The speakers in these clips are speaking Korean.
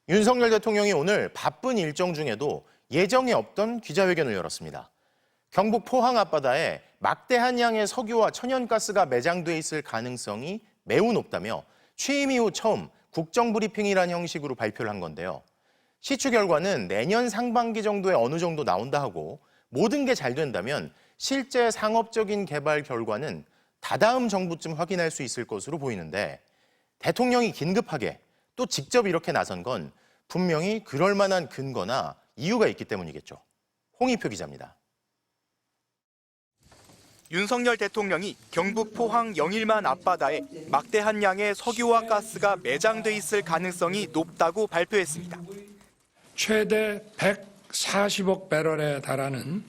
윤석열 대통령이 오늘 바쁜 일정 중에도 예정에 없던 기자회견을 열었습니다. 경북 포항 앞바다에 막대한 양의 석유와 천연가스가 매장돼 있을 가능성이 매우 높다며 취임 이후 처음 국정브리핑이라는 형식으로 발표를 한 건데요. 시추 결과는 내년 상반기 정도에 어느 정도 나온다 하고 모든 게 잘 된다면 실제 상업적인 개발 결과는 다다음 정부쯤 확인할 수 있을 것으로 보이는데 대통령이 긴급하게 또 직접 이렇게 나선 건 분명히 그럴 만한 근거나 이유가 있기 때문이겠죠. 홍익표 기자입니다. 윤석열 대통령이 경북 포항 영일만 앞바다에 막대한 양의 석유와 가스가 매장돼 있을 가능성이 높다고 발표했습니다. 최대 140억 배럴에 달하는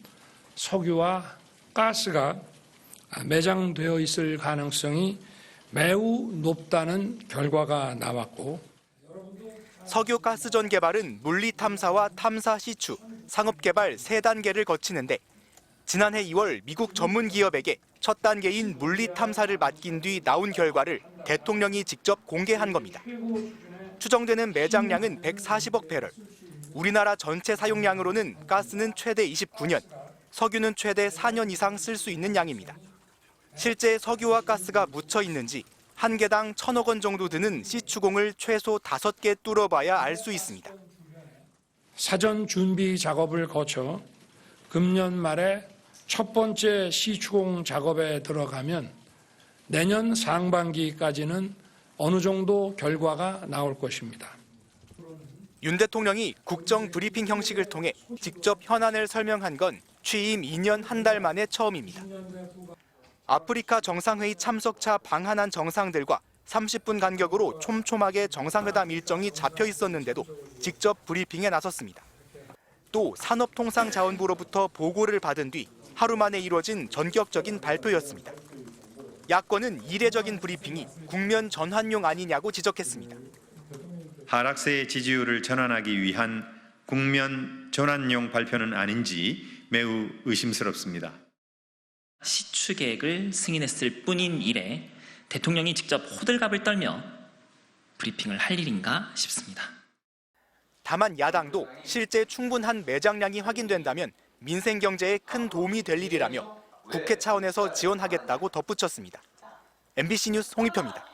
석유와 가스가 매장되어 있을 가능성이 매우 높다는 결과가 나왔고, 석유가스전 개발은 물리탐사와 탐사 시추, 상업개발 3단계를 거치는데 지난해 2월 미국 전문 기업에게 첫 단계인 물리탐사를 맡긴 뒤 나온 결과를 대통령이 직접 공개한 겁니다. 추정되는 매장량은 140억 배럴. 우리나라 전체 사용량으로는 가스는 최대 29년, 석유는 최대 4년 이상 쓸 수 있는 양입니다. 실제 석유와 가스가 묻혀 있는지 한 개당 1,000억 원 정도 드는 시추공을 최소 5개 뚫어봐야 알 수 있습니다. 사전 준비 작업을 거쳐 금년 말에 첫 번째 시추공 작업에 들어가면 내년 상반기까지는 어느 정도 결과가 나올 것입니다. 윤 대통령이 국정 브리핑 형식을 통해 직접 현안을 설명한 건 취임 2년 한 달 만에 처음입니다. 아프리카 정상회의 참석차 방한한 정상들과 30분 간격으로 촘촘하게 정상회담 일정이 잡혀 있었는데도 직접 브리핑에 나섰습니다. 또 산업통상자원부로부터 보고를 받은 뒤 하루 만에 이루어진 전격적인 발표였습니다. 야권은 이례적인 브리핑이 국면 전환용 아니냐고 지적했습니다. 하락세의 지지율을 전환하기 위한 국면 전환용 발표는 아닌지 매우 의심스럽습니다. 시추 계획을 승인했을 뿐인 일에 대통령이 직접 호들갑을 떨며 브리핑을 할 일인가 싶습니다. 다만 야당도 실제 충분한 매장량이 확인된다면 민생 경제에 큰 도움이 될 일이라며 국회 차원에서 지원하겠다고 덧붙였습니다. MBC 뉴스 홍익표입니다.